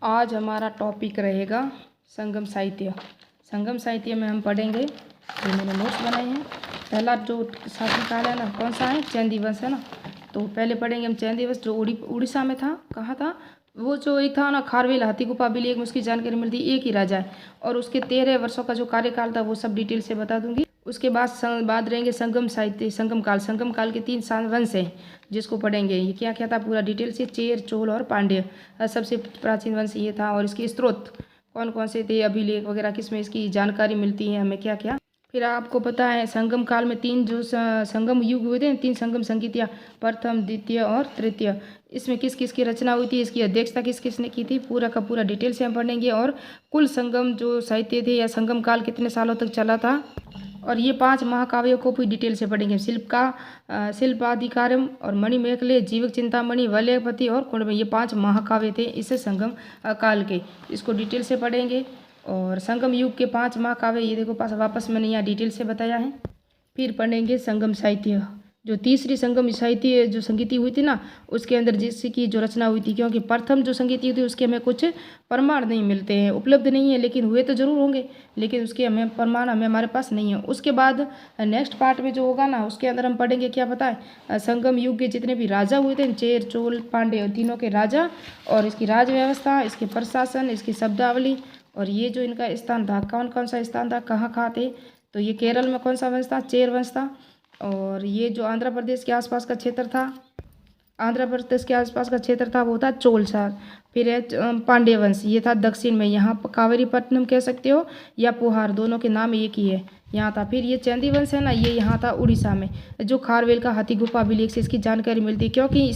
आज हमारा टॉपिक रहेगा संगम साहित्य। संगम साहित्य में हम पढ़ेंगे, जो मैंने नोट्स बनाए हैं। पहला जो शासनकाल है ना, कौन सा है? चैंदी वंश है ना। तो पहले पढ़ेंगे हम चैंदी वंश, जो उड़ीसा में था। कहाँ था वो? जो एक था ना, खारवेल हाथी गुफा अभिलेख में उसकी जानकारी मिलती है। एक ही राजा है और उसके 13 वर्षों का जो कार्यकाल था वो सब डिटेल से बता दूंगी। उसके बाद रहेंगे संगम साहित्य, संगम काल के 3 वंश हैं जिसको पढ़ेंगे। ये क्या क्या था पूरा डिटेल से, चेर, चोल और पांड्य। सबसे प्राचीन वंश ये था और इसके स्रोत कौन कौन से थे, अभिलेख वगैरह किसमें इसकी जानकारी मिलती है हमें, क्या क्या। फिर आपको पता है संगम काल में 3 जो संगम युग हुए थे, 3 संगम संगीतियाँ, प्रथम, द्वितीय और तृतीय। इसमें किस किस की रचना हुई थी, इसकी अध्यक्षता किस किसने की थी, पूरा का पूरा डिटेल से हम पढ़ेंगे। और कुल संगम जो साहित्य थे या संगम काल कितने सालों तक चला था, और ये 5 महाकाव्यों को भी डिटेल से पढ़ेंगे। शिल्पाधिकारम और मणिमेखले, जीवक चिंतामणि, वलयपति और कुंडम, ये 5 महाकाव्य थे इस संगम काल के। इसको डिटेल से पढ़ेंगे। और संगम युग के 5 महाकाव्य ये देखो पास वापस मैंने यहाँ डिटेल से बताया है। फिर पढ़ेंगे संगम साहित्य, जो तीसरी संगम साहित्य जो संगीति हुई थी ना, उसके अंदर जिसकी जो रचना हुई थी। क्योंकि प्रथम जो संगीति थी उसके हमें कुछ प्रमाण नहीं मिलते हैं, उपलब्ध नहीं है, लेकिन हुए तो जरूर होंगे, लेकिन उसके हमें प्रमाण हमारे पास नहीं है। उसके बाद नेक्स्ट पार्ट में जो होगा ना, उसके अंदर हम पढ़ेंगे क्या पता है, संगम युग के जितने भी राजा हुए थे, चेर, चोल, पांड्य, तीनों के राजा और इसकी राज व्यवस्था, इसके प्रशासन, इसकी शब्दावली, और ये जो इनका स्थान था, कौन कौन सा स्थान था, कहाँ कहाँ थे। तो ये केरल में कौन सा वंश था? चेर वंश था। और ये जो आंध्र प्रदेश के आसपास का क्षेत्र था, वो था चोलसार। फिर है पांड्य वंश, ये था दक्षिण में, यहाँ कावेरीपट्टनम कह सकते हो या पोहार, दोनों के नाम एक ही है, यहाँ था। फिर ये चैंदी वंश है ना, ये यहाँ था उड़ीसा में, जो खारवेल का हाथी गुफा अभिलेख से इसकी जानकारी मिलती है। क्योंकि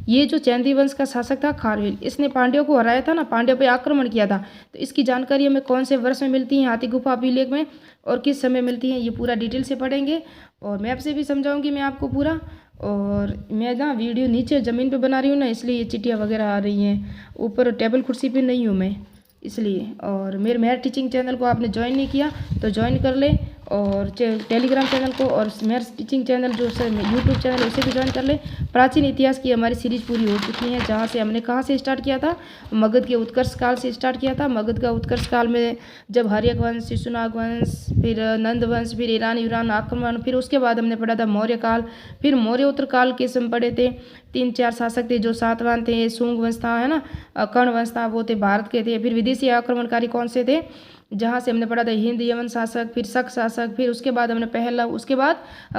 ये जो चैंदी वंश का शासक था खारवेल, इसने पांड्यों को हराया था ना, पांड्यों पे आक्रमण किया था। तो इसकी जानकारी हमें कौन से वर्ष में मिलती है हाथी गुफा अभिलेख में, और किस समय मिलती है, ये पूरा डिटेल से पढ़ेंगे। और मैप से भी समझाऊंगी मैं आपको पूरा। और मैं ना वीडियो नीचे ज़मीन पे बना रही हूँ ना, इसलिए ये चिटियाँ वगैरह आ रही हैं, ऊपर टेबल कुर्सी पे नहीं हूँ मैं, इसलिए। और मेरे मेहर टीचिंग चैनल को आपने ज्वाइन नहीं किया तो ज्वाइन कर ले, और टेलीग्राम चैनल को, और मेहर टीचिंग चैनल जो यूट्यूब चैनल है उसे भी ज्वाइन कर ले। प्राचीन इतिहास की हमारी सीरीज पूरी हो चुकी है, जहाँ से हमने कहाँ से स्टार्ट किया था, मगध के उत्कर्ष काल से स्टार्ट किया था। मगध का उत्कर्ष काल में जब हर्यक वंश, शिशुनाग वंश, फिर नंद वंश, फिर ईरान आक्रमण, फिर उसके बाद हमने पढ़ा था मौर्य काल। फिर मौर्य उत्तर काल के हम पढ़े थे, 3-4 शासक थे जो सातवाहन थे, शुंग वंश था, है ना, कर्ण वंश था, वो थे भारत के थे। फिर विदेशी आक्रमणकारी कौन से थे, जहाँ से हमने पढ़ा था हिंद यमन शासक, फिर शक शासक, फिर उसके बाद हमने पहला, उसके बाद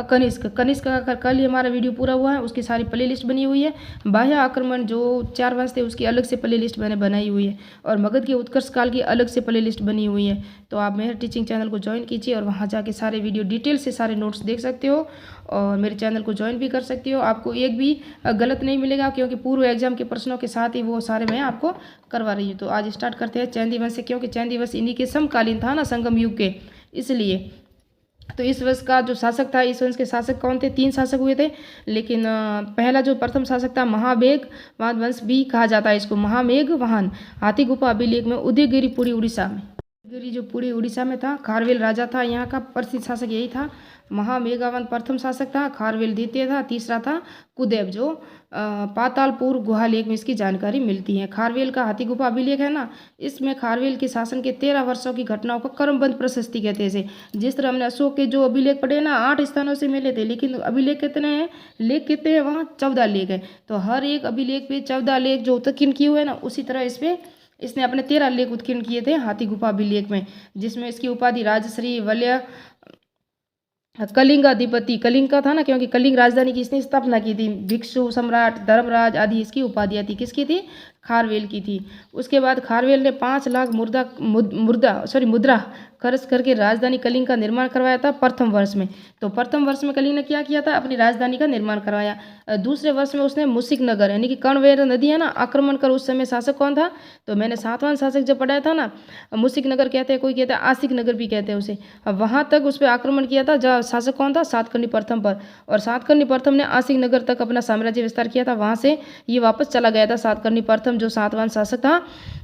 कनिष्क का कल ही हमारा वीडियो पूरा हुआ है, उसकी सारी प्ले लिस्ट बनी हुई है। बाह्य आक्रमण जो 4 वंश थे उसकी अलग से प्ले लिस्ट मैंने बनाई हुई है, और मगध के उत्कर्ष काल की अलग से प्ले लिस्ट बनी हुई है। तो आप मेरे टीचिंग चैनल को ज्वाइन कीजिए और वहाँ जाके सारे वीडियो डिटेल से सारे नोट्स देख सकते हो, और मेरे चैनल को ज्वाइन भी कर सकते हो। आपको एक भी गलत नहीं मिलेगा, क्योंकि पूर्व एग्जाम के प्रश्नों के साथ ही वो सारे मैं आपको करवा रही हूँ। तो आज स्टार्ट करते हैं चैंदी वंश से, क्योंकि चैंदी वंश इन्हीं के समकालीन था ना, संगम युग के, इसलिए। तो इस वंश का जो शासक था, इस वंश के शासक कौन थे? 3 शासक हुए थे, लेकिन पहला जो प्रथम शासक था महामेघवाहन वंश भी कहा जाता है इसको, महामेघवाहन। हाथी गुफा अभिलेख में उदयगिरी पुरी उड़ीसा में, उदयगिरी जो पुरी उड़ीसा में था, खारवेल राजा था, यहाँ का प्रसिद्ध शासक यही था। महामेघवाहन प्रथम शासक था, खारवेल द्वितीय था, तीसरा था कुदैव, जो पातालपुर गुहालेख में इसकी जानकारी मिलती है। खारवेल का हाथी गुफा अभिलेख है ना, इसमें खारवेल के शासन के 13 वर्षों की घटनाओं को क्रमबद्ध प्रशस्ति कहते हैं इसे। जिस तरह हमने अशोक के जो अभिलेख पढ़े ना, 8 स्थानों से मिले थे, लेकिन अभिलेख कितने हैं, लेख कितने हैं, वहाँ 14 लेख हैं। तो हर एक अभिलेख पे 14 लेख जो उत्कीर्ण किए हुए हैं ना, उसी तरह इस पे इसने अपने 13 लेख उत्कीर्ण किए थे हाथी गुफा अभिलेख में, जिसमें इसकी उपाधि राजश्री, वलय, कलिंग अधिपति, कलिंग का था ना, क्योंकि कलिंग राजधानी की इसने स्थापना की थी, भिक्षु सम्राट, धर्मराज आदि इसकी उपाधियाँ थी। किसकी थी? खारवेल की थी। उसके बाद खारवेल ने 5 लाख मुद्रा खर्च करके राजधानी कलिंग का निर्माण करवाया था प्रथम वर्ष में। तो प्रथम वर्ष में कलिंग ने क्या किया था? अपनी राजधानी का निर्माण करवाया। दूसरे वर्ष में उसने मुसिक नगर, यानी कि कर्णवेर नदी है ना, आक्रमण कर, उस समय शासक कौन था? तो मैंने 7वां शासक जब पढ़ाया था ना, मुसिक नगर कहते हैं, कोई कहता है आसिक नगर भी कहते हैं उसे। वहाँ तक उस पर आक्रमण किया था, जहाँ शासक कौन था? सातकर्णी प्रथम पर। और सातकर्णी प्रथम ने आसिक नगर तक अपना साम्राज्य विस्तार किया था, वहाँ से ये वापस चला गया था। सातकर्णी प्रथम जो 7वां शासक था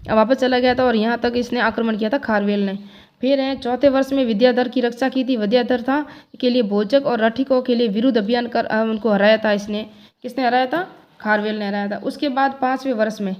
वापस चला गया था, और यहाँ तक इसने आक्रमण किया था खारवेल ने। फिर है 4थे वर्ष में विद्याधर की रक्षा की थी। विद्याधर था के लिए भोजक और रठिकों के लिए विरुद्ध अभियान कर उनको हराया था इसने। किसने हराया था? खारवेल ने हराया था। उसके बाद 5वें वर्ष में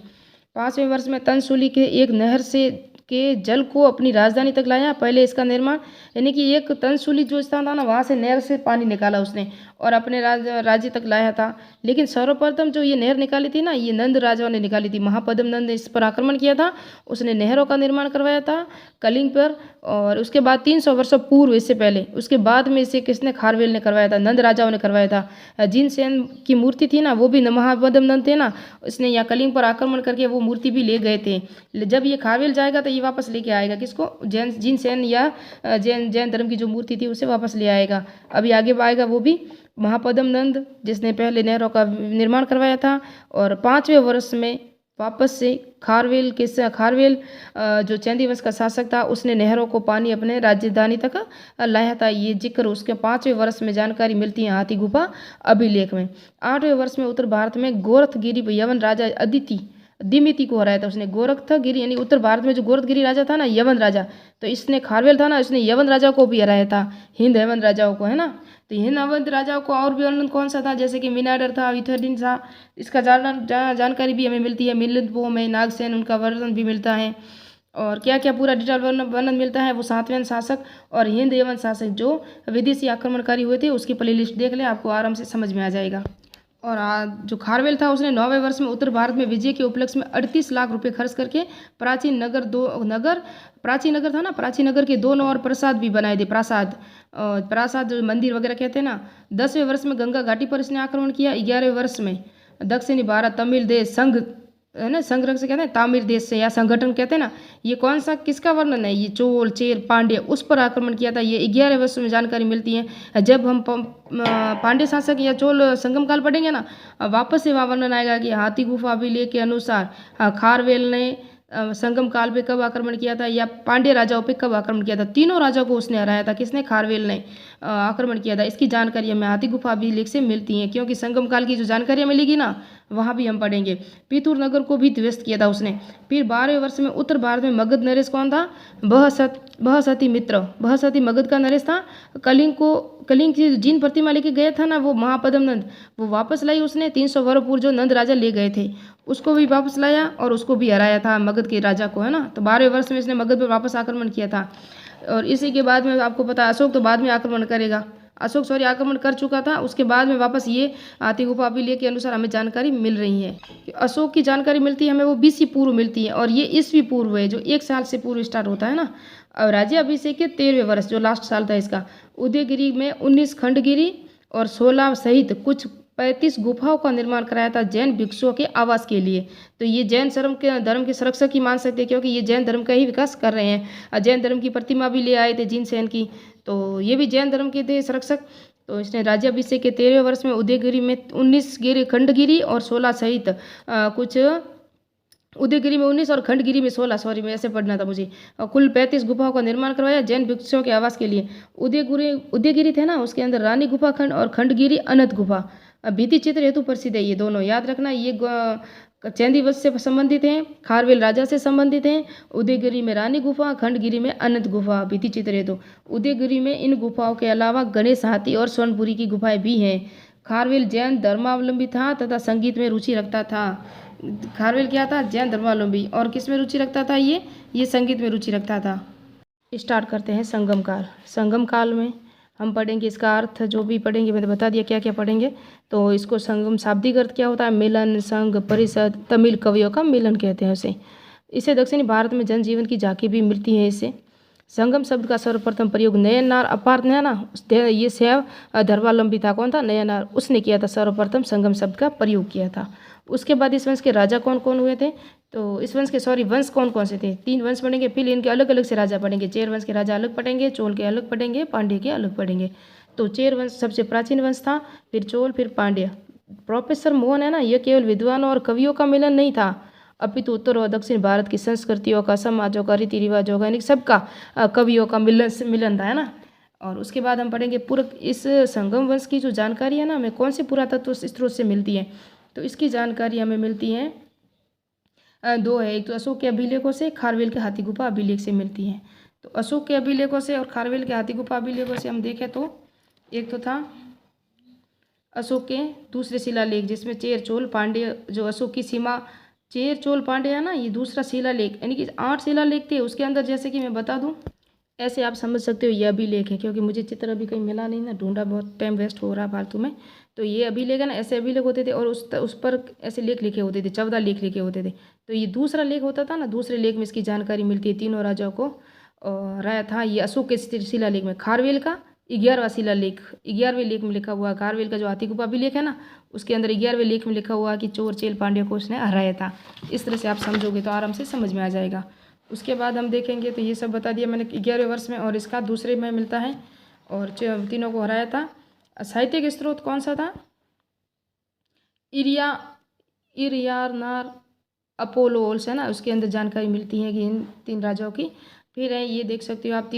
5वें वर्ष में तंशूली के एक नहर से के जल को अपनी राजधानी तक लाया। पहले इसका निर्माण यानी कि एक तंशूली जो स्थान था ना, वहाँ से नहर से पानी निकाला उसने और अपने राज्य तक लाया था। लेकिन सर्वप्रथम जो ये नहर निकाली थी ना, ये नंद राजाओं ने निकाली थी। महापद्म नंद ने इस पर आक्रमण किया था, उसने नहरों का निर्माण करवाया था कलिंग पर। और उसके बाद 300 वर्षों पूर्व, इससे पहले, उसके बाद में इसे किसने, खारवेल ने करवाया था, नंद राजाओं ने करवाया था। जिन सेन की मूर्ति थी ना, वो भी महापद्म नंद थे ना, इसने यहाँ कलिंग पर आक्रमण करके वो मूर्ति भी ले गए थे। जब ये खारवेल जाएगा तो ये वापस लेके आएगा किसको, जिन सेन या जैन धर्म की जो मूर्ति थी उसे वापस ले आएगा। अभी आगे आएगा वो भी महापद्म नंद, जिसने पहले नहरों का निर्माण करवाया था। और 5वें वर्ष में वापस से खारवेल जो चैंदी वंश का शासक था, उसने नहरों को पानी अपने राजधानी तक लाया था। ये जिक्र उसके 5वें वर्ष में जानकारी मिलती है हाथी गुफा अभिलेख में। 8वें वर्ष में उत्तर भारत में गोरखगिरी यवन राजा दिमिति को हराया था उसने। गोरखगिरी यानी उत्तर भारत में जो गोरखगिरी राजा था ना, यवन राजा, तो इसने खारवेल था ना, इसने यवन राजा को भी हराया था, हिंद यवन राजाओं को, है ना। तो हिंद यवन राजाओं को और भी वर्णन कौन सा था, जैसे कि मिनाडर था, विथरडिन था, इसका जानकारी भी हमें मिलती है। मिलिंदभूम में नागसेन, उनका वर्णन भी मिलता है। और क्या क्या पूरा डिटेल वर्णन मिलता है, वो सातवें शासक और हिंद यवन शासक जो विदेशी आक्रमणकारी हुए थे उसकी प्ले लिस्ट देख लें, आपको आराम से समझ में आ जाएगा। और जो खारवेल था उसने 9वें वर्ष में उत्तर भारत में विजय के उपलक्ष्य में 38 लाख रुपए खर्च करके प्राचीन नगर था ना, प्राचीन नगर के 2 और प्रसाद भी बनाए थे। प्रासाद जो मंदिर वगैरह कहते हैं ना। 10वें वर्ष में गंगा घाटी पर इसने आक्रमण किया। 11वें वर्ष में दक्षिणी भारत तमिल देश संघ, है ना, संग्रह से कहते हैं, तामिर देश से या संगठन कहते हैं ना, ये कौन सा किसका वर्णन है, ये चोल चेर पांड्य, उस पर आक्रमण किया था। ये 11वें वर्ष में जानकारी मिलती है। जब हम पांड्य शासक या चोल संगम काल पढ़ेंगे ना, वापस से वहाँ वर्णन आएगा कि हाथी गुफा अभिलेख के अनुसार खारवेल ने संगम काल पे कब आक्रमण किया था या पांड्य राजाओं पे कब आक्रमण किया था। तीनों राजाओं को उसने हराया था, किसने, खारवेल ने आक्रमण किया था। इसकी जानकारी हमें हाथी गुफा अभिलेख से मिलती है, क्योंकि संगम काल की जो जानकारी मिलेगी ना, वहाँ भी हम पढ़ेंगे। पीतूर नगर को भी ध्वस्त किया था उसने। फिर 12वें वर्ष में उत्तर भारत में मगध नरेश कौन था, बृहस्पति मित्र, बृहस्पति मगध का नरेश था। कलिंग की जिन प्रतिमा लेके गया था ना, वो महापद्म नंद, वो वापस लाई उसने। 300 वर्ष पूर्व जो नंद राजा ले गए थे उसको भी वापस लाया और उसको भी हराया था, मगध के राजा को, है ना। तो 12वें वर्ष में इसने मगध पर वापस आक्रमण किया था। और इसी के बाद में आपको पता, अशोक तो बाद में आक्रमण करेगा, आक्रमण कर चुका था। उसके बाद में वापस ये हाथी गुफा अभिलेख के अनुसार हमें जानकारी मिल रही है। अशोक की जानकारी मिलती है हमें, वो BC पूर्व मिलती है, और ये ईस्वी पूर्व है, जो 1 साल से पूर्व स्टार्ट होता है ना। और राज्याभिषेक के 13वें वर्ष, जो लास्ट साल था इसका, उदयगिरी में 19 खंडगिरी और 16 सहित कुछ 35 गुफाओं का निर्माण कराया था जैन भिक्षुओं के आवास के लिए। तो ये जैन धर्म के संरक्षक ही मान सकते हैं, क्योंकि ये जैन धर्म का ही विकास कर रहे हैं। जैन धर्म की प्रतिमा भी ले आए थे जिनसेन की, तो ये भी जैन धर्म के थे संरक्षक। तो इसने राज्याभिषेक के 13वें वर्ष में उदयगिरी में 19 खंडगिरी और 16 सहित कुछ, उदयगिरी में 19 और खंडगिरी में 16, सॉरी मैं ऐसे पढ़ना था मुझे, कुल 35 गुफाओं का निर्माण करवाया जैन भिक्षुओं के आवास के लिए। उदयगिरी थे ना, उसके अंदर रानी गुफा खंड और खंडगिरी अनंत गुफा भित्ति चित्र हेतु प्रसिद्ध है। ये दोनों याद रखना, ये चैंदी वंश से संबंधित हैं, खारवेल राजा से संबंधित हैं। उदयगिरी में रानी गुफा, खंडगिरी में अनंत गुफा भित्ति चित्र हेतु। उदयगिरी में इन गुफाओं के अलावा गणेश हाथी और स्वर्णपुरी की गुफाएं भी हैं। खारवेल जैन धर्मावलंबी था तथा संगीत में रुचि रखता था। खारवेल क्या था, जैन धर्मावलंबी, और किस में रुचि रखता था, ये संगीत में रुचि रखता था। स्टार्ट करते हैं संगम काल। संगम काल में हम पढ़ेंगे, इसका अर्थ जो भी पढ़ेंगे मैंने बता दिया क्या क्या पढ़ेंगे। तो इसको संगम शाब्दिक अर्थ क्या होता है, मिलन, संघ, परिषद, तमिल कवियों का मिलन कहते हैं उसे। इसे दक्षिणी भारत में जनजीवन की झांकी भी मिलती है इससे। संगम शब्द का सर्वप्रथम प्रयोग नयननार अपार्थ है ना, ये शैव धर्मावलंबी था, कौन था, नयननार, उसने किया था, सर्वप्रथम संगम शब्द का प्रयोग किया था। उसके बाद इस वंश के राजा कौन कौन हुए थे, तो इस वंश के वंश कौन कौन से थे, 3 वंश पढ़ेंगे, फिर इनके अलग अलग से राजा पढ़ेंगे। चेर वंश के राजा अलग पढ़ेंगे, चोल के अलग पढ़ेंगे, पांड्य के अलग पढ़ेंगे। तो चेर वंश सबसे प्राचीन वंश था, फिर चोल, फिर पांड्य। प्रोफेसर मोहन है ना, यह केवल विद्वानों और कवियों का मिलन नहीं था, अपितु उत्तर और दक्षिण भारत की संस्कृतियों का, समाजों का, रीति रिवाजों का, यानी सबका कवियों का मिलन था, है ना। और उसके बाद हम पढ़ेंगे इस संगम वंश की जो जानकारी है ना, हमें कौन से पुरातत्व स्रोत से मिलती है। तो इसकी जानकारी हमें मिलती है 2 है, एक तो अशोक के अभिलेखों से, खारवेल के हाथी गुफा अभिलेख से मिलती है। तो अशोक के अभिलेखों से और खारवेल के हाथी गुफा अभिलेखों से हम देखें तो एक तो था अशोक के दूसरे शिलालेख, जिसमें चेर, चोल, पांड्य, जो अशोक की सीमा चेर चोल पांड्य है ना, ये दूसरा शिलालेख, यानी कि 8 शिलालेख थे उसके अंदर। जैसे कि मैं बता दूं, ऐसे आप समझ सकते हो ये अभिलेख है, क्योंकि मुझे चित्र अभी कहीं मिला नहीं ना, ढूंढा, बहुत टाइम वेस्ट हो रहा फालतू में। तो ये अभिलेख है ना, ऐसे अभिलेख होते थे और उस पर ऐसे लेख लिखे होते थे, 14 लेख लिखे होते थे। तो ये दूसरा लेख होता था ना, दूसरे लेख में इसकी जानकारी मिलती है, तीनों राजाओं को राया था। ये अशोक के शिलालेख में, खारवेल का 11वां शिलालेख, 11वें लेख में लिखा हुआ, खारवेल का जो हाथीकुपा अभिलेख है ना, उसके अंदर 11वें लेख में लिखा हुआ कि चोर चेल पांड्य को उसने हराया था। इस तरह से आप समझोगे तो आराम से समझ में आ जाएगा। उसके बाद हम देखेंगे तो ये सब बता दिया मैंने 11वें वर्ष में, और इसका दूसरे में मिलता है, और तीनों को हराया था। साहित्यिक स्रोत कौन सा था? इरियानार अपोलोस है ना, उसके अंदर जानकारी मिलती है कि इन 3 राजाओं की। फिर है ये देख सकते हो आप,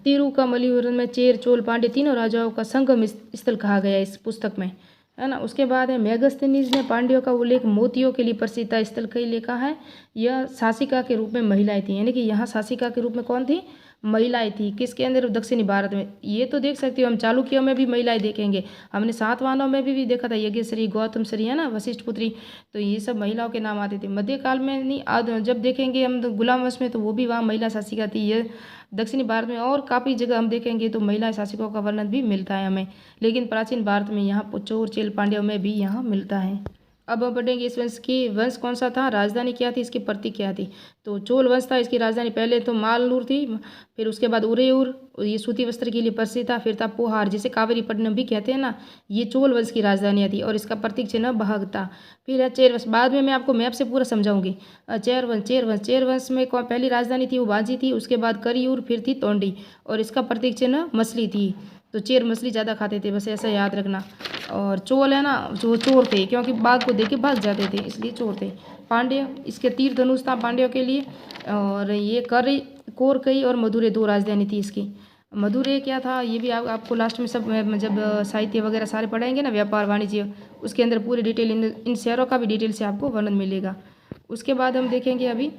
तिरुकामल्लुर में चेर चोल पांड्य तीनों राजाओं का संगम स्थल कहा गया है इस पुस्तक में, है ना। उसके बाद है मेगस्थनीज ने पांड्यों का उल्लेख मोतियों के लिए प्रसिद्ध स्थल कई लिखा है। यह शासिका के रूप में महिलाएं थी, यानी कि यहाँ शासिका के रूप में कौन थी? महिलाएं थी। किसके अंदर? दक्षिणी भारत में। ये तो देख सकते हो, हम चालुक्यों में भी महिलाएं देखेंगे, हमने सातवाहनों में भी देखा था, यज्ञश्री, गौतम श्री, है ना, वशिष्ठ पुत्री। तो ये सब महिलाओं के नाम आते थे। मध्यकाल में नहीं, जब देखेंगे हम तो गुलाम वंश में, तो वो भी वहाँ महिला शासिका थी। ये दक्षिणी भारत में और काफ़ी जगह हम देखेंगे तो महिला शासकों का वर्णन भी मिलता है हमें, लेकिन प्राचीन भारत में यहाँ चोर चेल पांड्यों में भी यहाँ मिलता है। अब हम पढ़ेंगे इस वंश की, वंश कौन सा था, राजधानी क्या थी, इसकी प्रतीक क्या थी। तो चोल वंश था, इसकी राजधानी पहले तो मालनूर थी, फिर उसके बाद उरेयूर, ये सूती वस्त्र के लिए प्रसिद्ध था, फिर था पोहार, जिसे कावेरीपट्टनम भी कहते हैं ना, ये चोल वंश की राजधानी थी, और इसका प्रतीक चिन्ह बहग था। फिर है चेर वंश, बाद में मैं आपको मैप से पूरा समझाऊंगी। चेर वंश में कौन पहली राजधानी थी, वो बाजी थी, उसके बाद करियूर, फिर थी तोंडी, और इसका प्रतीक चिन्ह मछली थी। तो चेर मछली ज़्यादा खाते थे, बस ऐसा याद रखना। और चोल है ना, जो चोर थे, क्योंकि बाघ को देख के भाग जाते थे, इसलिए चोर थे। पांड्य, इसके तीर धनुष था पांड्यों के लिए। और ये कोरकई और मदुरै 2 राजधानी थी इसकी। मदुरै क्या था, ये भी आपको लास्ट में सब जब साहित्य वगैरह सारे पढ़ाएंगे ना, व्यापार वाणिज्य, उसके अंदर पूरी डिटेल इन शहरों का भी डिटेल से आपको वर्णन मिलेगा। उसके बाद हम देखेंगे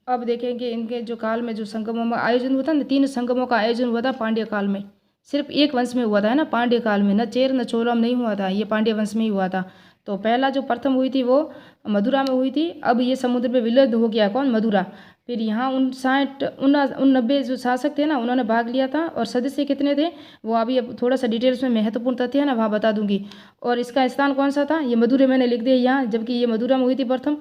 अब देखेंगे इनके जो काल में जो संगमों का आयोजन हुआ था ना, 3 संगमों का आयोजन हुआ था पांड्य काल में। सिर्फ एक वंश में हुआ था, है ना, पांड्य काल में, न चेर न चोलम नहीं हुआ था, ये पांड्य वंश में ही हुआ था। तो पहला जो प्रथम हुई थी वो मदुरा में हुई थी। अब ये समुद्र में विलुप्त हो गया, कौन? मदुरा। फिर यहाँ 90 जो शासक थे ना, उन्होंने भाग लिया था, और सदस्य कितने थे वो अभी अब थोड़ा सा डिटेल्स में महत्वपूर्ण तथ्य है ना, वहाँ बता दूंगी। और इसका स्थान कौन सा था, ये मदुरै मैंने लिख दिया यहाँ, जबकि ये मदुरा में हुई थी प्रथम,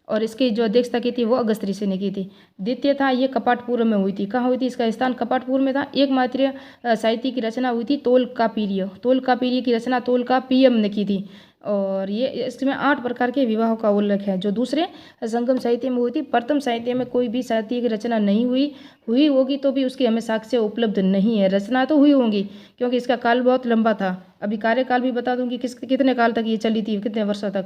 और इसकी जो अध्यक्षता की थी वो अगस्त ऋषि ने की थी। द्वितीय था ये कपाटपुर में हुई थी। कहाँ हुई थी? इसका स्थान कपाटपुर में था। एकमात्र साहित्य की रचना हुई थी तोलकाप्पिय की रचना तोलकाप्पियम ने की थी। और ये इसमें 8 प्रकार के विवाहों का उल्लेख है, जो दूसरे संगम साहित्य में हुई थी। प्रथम साहित्य में कोई भी साहित्य की रचना नहीं हुई होगी तो भी उसकी हमें साक्ष्य उपलब्ध नहीं है। रचना तो हुई होंगी, क्योंकि इसका काल बहुत लंबा था। अभी कार्यकाल भी बता दूंगी कितने काल तक ये चली थी, कितने वर्षों तक।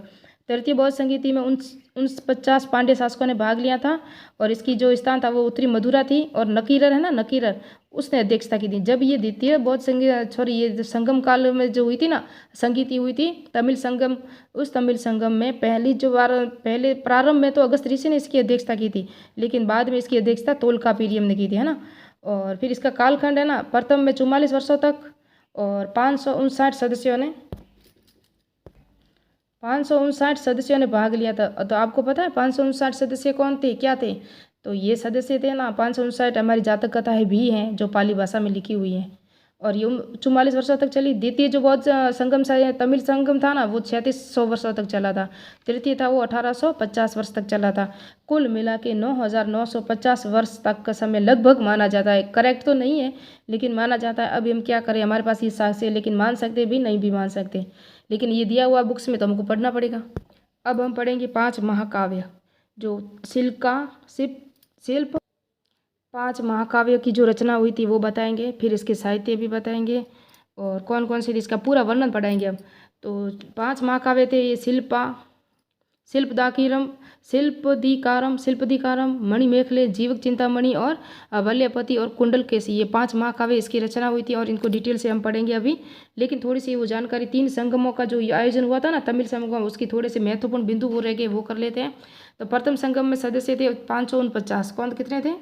तृतीय बौद्ध संगीति में 49 पांड्य शासकों ने भाग लिया था, और इसकी जो स्थान था वो उत्तरी मदुरा थी, और नकीरर है ना, नकीरर, उसने अध्यक्षता की थी। जब ये द्वितीय बौद्ध संगीत ये जो संगम काल में जो हुई थी ना, संगीति हुई थी तमिल संगम, उस तमिल संगम में पहले प्रारंभ में तो अगस्त ऋषि ने इसकी अध्यक्षता की थी, लेकिन बाद में इसकी अध्यक्षता तोलकाप्पियम ने की थी, है ना। और फिर इसका कालखंड है ना, प्रथम में 44 वर्षों तक, और 559 सदस्यों ने भाग लिया था। तो आपको पता है 559 सदस्य कौन थे, क्या थे? तो ये सदस्य थे ना 559, हमारी जातक कथाएं भी हैं जो पाली भाषा में लिखी हुई हैं, और ये 44 वर्षों तक चली। द्वितीय जो बौद्ध संगम तमिल संगम था ना, वो 3600 वर्षों तक चला था। तृतीय था वो 1850 वर्ष तक चला था। कुल मिला के 9950 वर्ष तक का समय लगभग माना जाता है। करेक्ट तो नहीं है, लेकिन माना जाता है। अब हम क्या करें, हमारे पास ये साक्ष्य है, लेकिन मान सकते भी, नहीं भी मान सकते, लेकिन ये दिया हुआ बुक्स में तो हमको पढ़ना पड़ेगा। अब हम पढ़ेंगे 5 महाकाव्य, जो शिल्प 5 महाकाव्यों की जो रचना हुई थी वो बताएंगे, फिर इसके साहित्य भी बताएंगे, और कौन कौन से इसका पूरा वर्णन पढ़ाएंगे हम। तो 5 महाकाव्य थे ये शिल्पदिकारम, मणिमेखले, जीवक चिंतामणि, और वल्यपति, और कुंडलकेशी, ये 5 महाकाव्य इसकी रचना हुई थी, और इनको डिटेल से हम पढ़ेंगे अभी। लेकिन थोड़ी सी वो जानकारी 3 संगमों का जो आयोजन हुआ था ना, तमिल संगम, उसकी थोड़े से महत्वपूर्ण बिंदु वो रह गए, वो कर लेते हैं। तो प्रथम संगम में सदस्य थे 549। कौन कितने थे?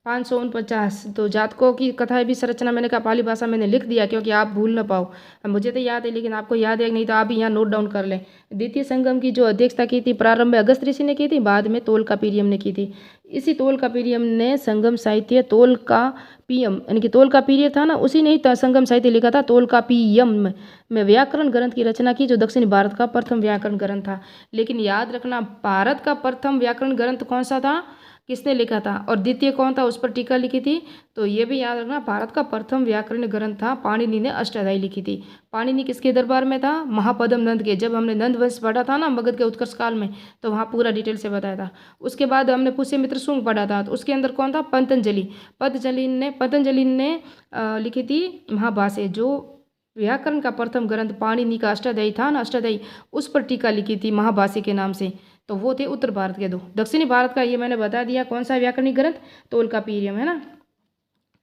549। तो जातकों की कथाएं भी संरचना मैंने कहा पाली भाषा मैंने लिख दिया क्योंकि आप भूल ना पाओ। मुझे तो याद है लेकिन आपको याद है नहीं तो आप भी यहाँ नोट डाउन कर लें। द्वितीय संगम की जो अध्यक्षता की थी प्रारंभ में अगस्त ऋषि ने की थी, बाद में तोलकापीरियम ने की थी। इसी तोलकापीरियम ने संगम साहित्य तोलकापियम यानी कि तोलकापीरियम था ना, उसी ने ही संगम साहित्य लिखा था। तोलकापियम में व्याकरण ग्रंथ की रचना की जो दक्षिणी भारत का प्रथम व्याकरण ग्रंथ था। लेकिन याद रखना भारत का प्रथम व्याकरण ग्रंथ कौन सा था, किसने लिखा था, और द्वितीय कौन था उस पर टीका लिखी थी। तो ये भी याद रखना भारत का प्रथम व्याकरण ग्रंथ था पाणिनि ने अष्टाध्यायी लिखी थी। पाणिनि किसके दरबार में था, महापद्म नंद के। जब हमने नंद वंश पढ़ा था ना मगध के उत्कर्ष काल में, तो वहाँ पूरा डिटेल से बताया था। उसके बाद हमने पुष्यमित्र शुंग पढ़ा था, तो उसके अंदर कौन था, पतंजलि। पतंजलि ने लिखी थी महाभाष्य, जो व्याकरण का प्रथम ग्रंथ पाणिनि का अष्टाध्यायी था ना, अष्टाध्यायी, उस पर टीका लिखी थी महाभाष्य के नाम से। तो वो थे उत्तर भारत के दो। दक्षिणी भारत का ये मैंने बता दिया कौन सा व्याकरणिक ग्रंथ, तोलकापीरियम है ना,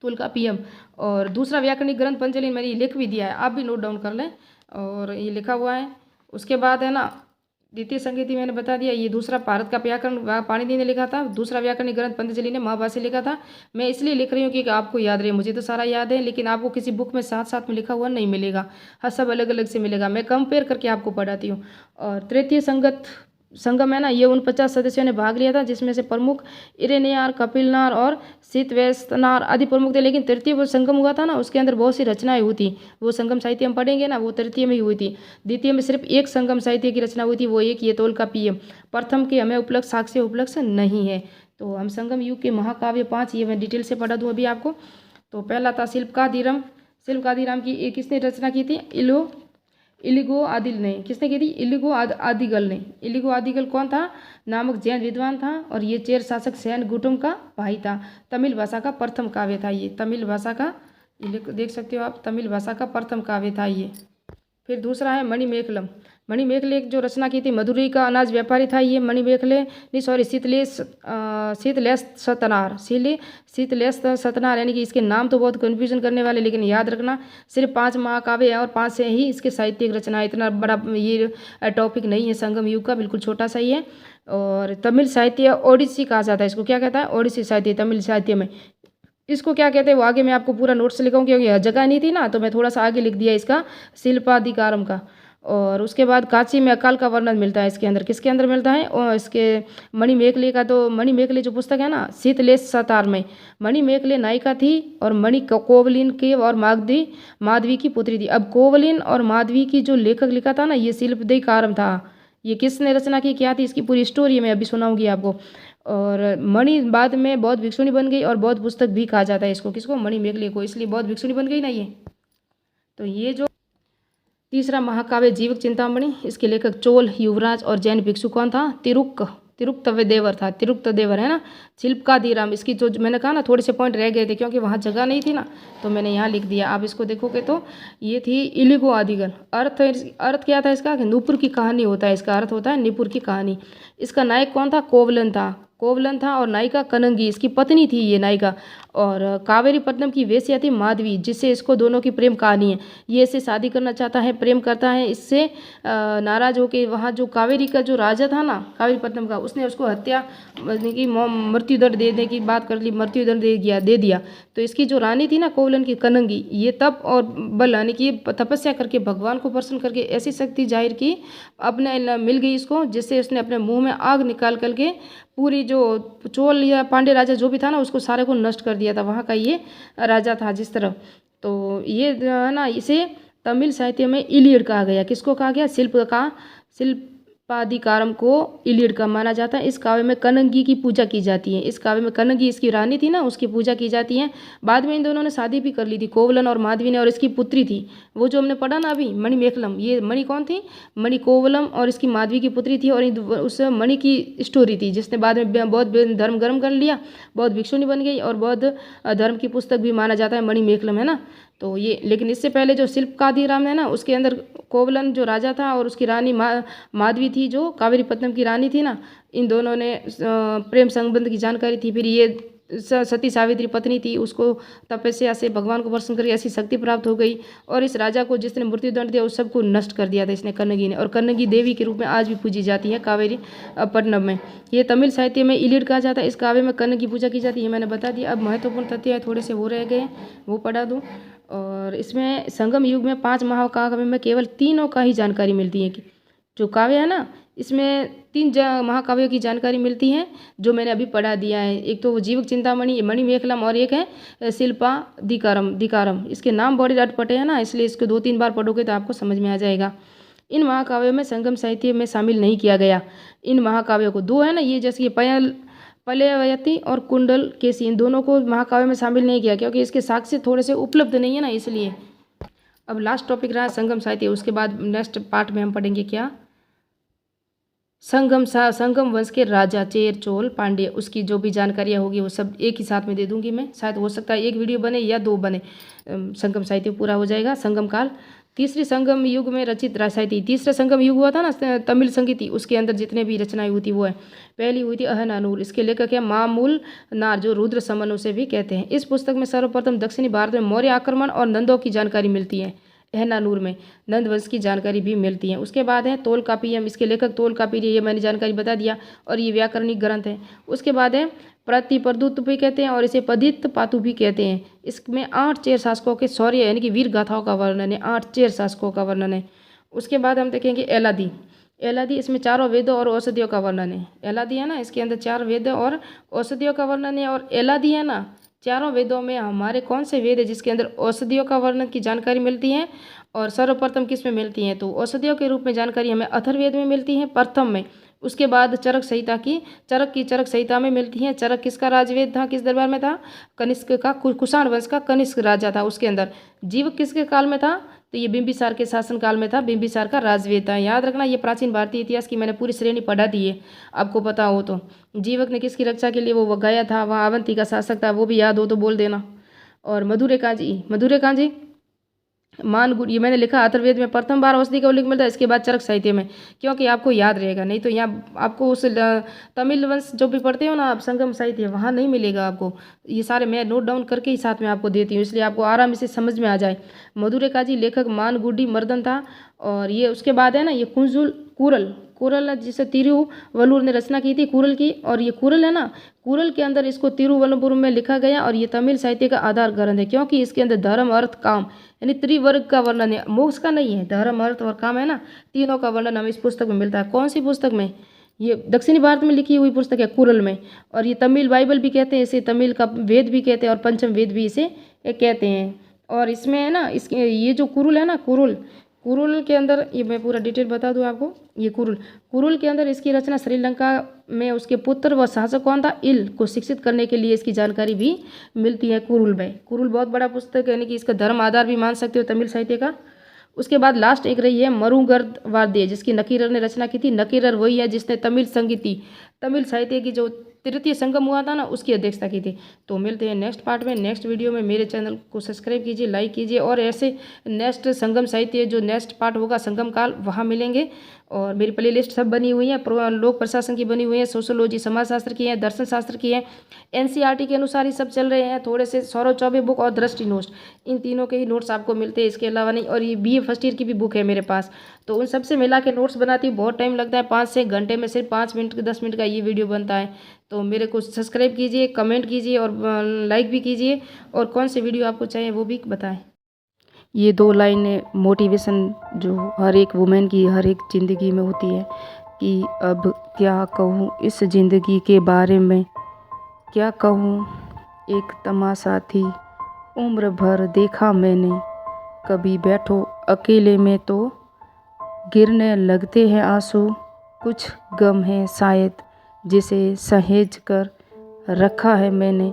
तोलकापियम। और दूसरा व्याकरणिक ग्रंथ पंचलिन मैंने लिख भी दिया है, आप भी नोट डाउन कर लें, और ये लिखा हुआ है। उसके बाद है ना द्वितीय संगीति मैंने बता दिया, ये दूसरा भारत का व्याकरण पाणिनि ने लिखा था। दूसरा व्याकरणिक ग्रंथ पतंजलि ने महाभाष्य लिखा था। मैं इसलिए लिख रही हूँ कि आपको याद रहे, मुझे तो सारा याद है लेकिन आपको किसी बुक में साथ साथ में लिखा हुआ नहीं मिलेगा। हाँ, सब अलग अलग से मिलेगा, मैं कंपेयर करके आपको पढ़ाती हूँ। और तृतीय संगम है ना, ये 49 सदस्यों ने भाग लिया था, जिसमें से प्रमुख इरेनियार, कपिलनार और शीतवेस्तनार आदि प्रमुख थे। लेकिन तृतीय वो संगम हुआ था ना, उसके अंदर बहुत सी रचनाएं हुई थी। वो संगम साहित्य हम पढ़ेंगे ना, वो तृतीय में ही हुई थी। द्वितीय में सिर्फ एक संगम साहित्य की रचना हुई थी, वो एक ये तोलकापियम। प्रथम के हमें उपलब्ध साक्ष्य उपलब्ध नहीं है। तो हम संगम युग के महाकाव्य 5 ये मैं डिटेल से पढ़ा दूँ अभी आपको। तो पहला था शिल्पकादिराम की किसने रचना की थी, इलिगो आदिल ने। किसने की थी, इलिगो आदिगल ने। इलिगो आदिगल कौन था, नामक जैन विद्वान था, और ये चेर शासक सैन गुटुम का भाई था। तमिल भाषा का प्रथम काव्य था ये, तमिल भाषा का, ये देख सकते हो आप, तमिल भाषा का प्रथम काव्य था ये। फिर दूसरा है मणिमेखलम। मणिमेखले जो रचना की थी, मदुरई का अनाज व्यापारी था ये मणिमेखले, नहीं सॉरी, शीतलेश सतनार, यानी कि इसके नाम तो बहुत कन्फ्यूजन करने वाले, लेकिन याद रखना सिर्फ 5 महाकाव्य है और 5 से ही इसके साहित्यिक रचना है। इतना बड़ा ये टॉपिक नहीं है संगम युग का, बिल्कुल छोटा सा ही है। और तमिल साहित्य ओडिसी कहा जाता है इसको, क्या कहता है, ओडिसी साहित्य तमिल साहित्य में। इसको क्या कहते हैं वो आगे मैं आपको पूरा नोट्स लिखाऊँ, क्योंकि जगह नहीं थी ना, तो मैं थोड़ा सा आगे लिख दिया इसका, शिल्पाधिकारम का। और उसके बाद कांची में अकाल का वर्णन मिलता है इसके अंदर। किसके अंदर मिलता है, और इसके मणिमेखले का, तो मणिमेखले जो पुस्तक है ना, शीतलेश सतार में मणिमेखले नायिका थी, और मणि कोवलिन के और माधवी की पुत्री थी। अब कोवलिन और माधवी की जो लेखक लिखा था ना, ये शिल्पाधिकारम था। ये किसने रचना की, क्या थी, इसकी पूरी स्टोरी मैं अभी सुनाऊंगी आपको। और मणि बाद में बौद्ध भिक्षुणी बन गई, और बौद्ध पुस्तक भी कहा जाता है इसको, किसको, मणिमेखले को, इसलिए बौद्ध भिक्षुणी बन गई ना ये। तो ये जो तीसरा महाकाव्य जीवक चिंतामणि, इसके लेखक चोल युवराज और जैन भिक्षु कौन था, तिरुक्तदेवर था, तिरुक्तदेवर है ना। शिल्पकादिराम, इसकी जो मैंने कहा ना थोड़े से पॉइंट रह गए थे क्योंकि वहाँ जगह नहीं थी ना, तो मैंने यहाँ लिख दिया। आप इसको देखोगे तो ये थी इलिगो आदिगल। अर्थ क्या था इसका, नूपुर की कहानी होता है, इसका अर्थ होता है निपुर की कहानी। इसका नायक कौन था, कोवलन था, और नायिका कनंगी, इसकी पत्नी थी ये नायिका। और कावेरीपट्टनम की वेश्या थी माधवी, जिससे इसको दोनों की प्रेम कहानी है। ये इससे शादी करना चाहता है, प्रेम करता है इससे, नाराज होके वहाँ जो कावेरी का जो राजा था ना कावेरीपट्टनम का, उसने उसको हत्या की मृत्यु दंड देने की बात कर ली, मृत्यु दंड दे दिया। तो इसकी जो रानी थी ना कोवलन की कनंगी, ये तप और बल यानी कि तपस्या करके भगवान को प्रसन्न करके ऐसी शक्ति जाहिर की, अपने मिल गई इसको, जिससे उसने अपने मुंह में आग निकाल करके पूरी जो चोल या पांडे राजा जो भी था ना, उसको सारे को नष्ट कर दिया था। वहाँ का ये राजा था जिस तरह। तो ये है ना, इसे तमिल साहित्य में इलियड कहा गया। किसको कहा गया, शिल्पाधिकारम को इलियड का माना जाता है। इस काव्य में कनंगी की पूजा की जाती है। इस काव्य में कनंगी इसकी रानी थी ना, उसकी पूजा की जाती है। बाद में इन दोनों ने शादी भी कर ली थी, कोवलन और माधवी ने, और इसकी पुत्री थी वो जो हमने पढ़ा ना अभी, मणिमेखलम। ये मणि कौन थी, मणि कोवलम, और इसकी माधवी की पुत्री थी। और उस मणि की स्टोरी थी, जिसने बाद में बौद्ध धर्म ग्रहण कर लिया, बौद्ध भिक्षुणी बन गई, और बौद्ध धर्म की पुस्तक भी माना जाता है मणिमेखलम, है ना। तो ये, लेकिन इससे पहले जो शिल्पकादिराम है ना, उसके अंदर कोवलन जो राजा था और उसकी रानी माधवी थी जो कावेरीपट्टनम की रानी थी ना, इन दोनों ने प्रेम संबंध की जानकारी थी। फिर ये सती सावित्री पत्नी थी, उसको तपस्या से भगवान को प्रसन्न करके ऐसी शक्ति प्राप्त हो गई, और इस राजा को जिसने मृत्युदंड दिया उस सबको नष्ट कर दिया था इसने, कन्नगी ने। और कन्नगी देवी के रूप में आज भी पूजी जाती है कावेरी पट्टनम में। ये तमिल साहित्य में इलिड कहा जाता है। इस काव्य में कन्न की पूजा की जाती है, मैंने बता दिया। अब महत्वपूर्ण तथ्य है थोड़े से वो रह गए, वो पढ़ा दूँ। और इसमें संगम युग में 5 महाकाव्य में केवल 3 का ही जानकारी मिलती है कि जो काव्य है ना, इसमें 3 महाकाव्यों की जानकारी मिलती है जो मैंने अभी पढ़ा दिया है। एक तो वो जीवक चिंतामणि, मणिमेखलम, और एक है शिल्पा दिकारम। इसके नाम बड़े अटपटे हैं ना, इसलिए इसको 2-3 बार पढ़ोगे तो आपको समझ में आ जाएगा। इन महाकाव्यों में संगम साहित्य में शामिल नहीं किया गया। इन महाकाव्यों को 2 है ना, ये जैसे कि पल्लवयति और कुंडल केसी, इन दोनों को महाकाव्य में शामिल नहीं किया क्योंकि इसके साक्ष्य थोड़े से उपलब्ध नहीं है ना, इसलिए। अब लास्ट टॉपिक रहा संगम साहित्य, उसके बाद नेक्स्ट पार्ट में हम पढ़ेंगे क्या, संगम वंश के राजा चेर चोल पांड्य, उसकी जो भी जानकारियाँ होगी वो सब एक ही साथ में दे दूंगी मैं। शायद हो सकता है एक वीडियो बने या 2 बने, संगम साहित्य पूरा हो जाएगा। संगम काल, तीसरे संगम युग में रचित साहित्य। तीसरा संगम युग हुआ था ना तमिल संगीति, उसके अंदर जितने भी रचनाएं हुई थी वो है। पहली हुई थी अहनानूर, इसके लेखक है मामूल नार, जो रुद्र समन उसे भी कहते हैं। इस पुस्तक में सर्वप्रथम दक्षिणी भारत में मौर्य आक्रमण और नंदों की जानकारी मिलती है। अहनानूर में नंद वंश की जानकारी भी मिलती है। उसके बाद है तोलकापियम, इसके लेखक तोलकापिय, ये मैंने जानकारी बता दिया, और ये व्याकरणिक ग्रंथ है। उसके बाद है प्रतिपरदूत भी कहते हैं और इसे पदित पातु भी कहते हैं। इसमें 8 चेर शासकों के शौर्य यानी कि वीर गाथाओं का वर्णन है, 8 चेर शासकों का वर्णन है। उसके बाद हम देखेंगे एलादी, इसमें 4 वेदों और औषधियों का वर्णन है। एलादी है ना, इसके अंदर 4 वेद और औषधियों का वर्णन है। और एलादी है ना, 4 वेदों में हमारे कौन से वेद है जिसके अंदर औषधियों का वर्णन की जानकारी मिलती है, और सर्वप्रथम किस में मिलती है, तो औषधियों के रूप में जानकारी हमें अथर्ववेद में मिलती है प्रथम में। उसके बाद चरक संहिता में मिलती है। चरक किसका राजवेद था, किस दरबार में था, कनिष्क का, कुषाण वंश का कनिष्क राजा था। उसके अंदर जीवक किसके काल में था, तो ये बिंबिसार के शासन काल में था, बिंबिसार का राजवेद था। याद रखना, ये प्राचीन भारतीय इतिहास की मैंने पूरी श्रेणी पढ़ा दी है, आपको पता हो तो। जीवक ने किसकी रक्षा के लिए वो गया था, वहाँ अवंती का शासक था, वो भी याद हो तो बोल देना। और मधुरे कांजी मानगुड़, ये मैंने लिखा अथर्ववेद में प्रथम बार औषधि का उल्लेख मिलता है, इसके बाद चरक साहित्य में, क्योंकि आपको याद रहेगा। नहीं तो यहाँ आपको उस तमिल वंश जो भी पढ़ते हो ना आप, संगम साहित्य, वहाँ नहीं मिलेगा आपको। ये सारे मैं नोट डाउन करके ही साथ में आपको देती हूँ, इसलिए आपको आराम से समझ में आ जाए। मधुरे काजी लेखक मानगुडी मर्दन था। और ये उसके बाद है ना, ये कुरल जिसे तिरुवल्लुवर ने रचना की थी कुरल की। और ये कुरल है ना, कुरल के अंदर इसको तिरुवल्लुवर में लिखा गया, और ये तमिल साहित्य का आधार ग्रंथ है, क्योंकि इसके अंदर धर्म अर्थ काम यानी त्रिवर्ग का वर्णन है, मोक्ष का नहीं है। धर्म अर्थ और काम है ना, तीनों का वर्णन हमें इस पुस्तक में मिलता है। कौन सी पुस्तक में, ये दक्षिणी भारत में लिखी हुई पुस्तक है कुरल में। और ये तमिल बाइबल भी कहते हैं इसे, तमिल का वेद भी कहते हैं, और पंचम वेद भी इसे कहते हैं। और इसमें है ना, इसके ये जो कुरुल है ना, कुरुल के अंदर, ये मैं पूरा डिटेल बता दूं आपको। ये कुरुल के अंदर इसकी रचना श्रीलंका में उसके पुत्र व शासक कौन था, इल को शिक्षित करने के लिए इसकी जानकारी भी मिलती है कुरुल में। कुरुल बहुत बड़ा पुस्तक है, यानी कि इसका धर्म आधार भी मान सकते हो तमिल साहित्य का। उसके बाद लास्ट एक रही है मरुगर्द वाद्य, जिसकी नकीरर ने रचना की थी। नकीरर वही है जिसने तमिल साहित्य की जो तृतीय संगम हुआ था ना, उसकी अध्यक्षता की थी। तो मिलते हैं नेक्स्ट पार्ट में, नेक्स्ट वीडियो में। मेरे चैनल को सब्सक्राइब कीजिए, लाइक कीजिए, और ऐसे नेक्स्ट संगम साहित्य जो नेक्स्ट पार्ट होगा संगम काल, वहाँ मिलेंगे। और मेरी प्लेलिस्ट सब बनी हुई है, लोक प्रशासन की बनी हुई है, सोशोलॉजी समाजशास्त्र की है, दर्शन शास्त्र की है, एनसीईआरटी के अनुसार ही सब चल रहे हैं। थोड़े से सौरव चौबे बुक और दृष्टि नोट्स, इन तीनों के ही नोट्स आपको मिलते हैं, इसके अलावा नहीं। और ये BA फर्स्ट ईयर की भी बुक है मेरे पास, तो उन सबसे मिला के नोट्स बनाती हूँ। बहुत टाइम लगता है, 5 से घंटे में सिर्फ 5 मिनट 10 मिनट का ये वीडियो बनता है। तो मेरे को सब्सक्राइब कीजिए, कमेंट कीजिए, और लाइक भी कीजिए, और कौन से वीडियो आपको चाहिए वो भी बताएं। ये 2 लाइनें मोटिवेशन जो हर एक वुमेन की हर एक ज़िंदगी में होती है कि अब क्या कहूँ इस ज़िंदगी के बारे में, क्या कहूँ, एक तमाशा थी उम्र भर देखा मैंने, कभी बैठो अकेले में तो गिरने लगते हैं आंसू, कुछ गम है शायद जिसे सहेज कर रखा है मैंने।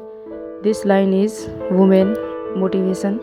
This line is women motivation.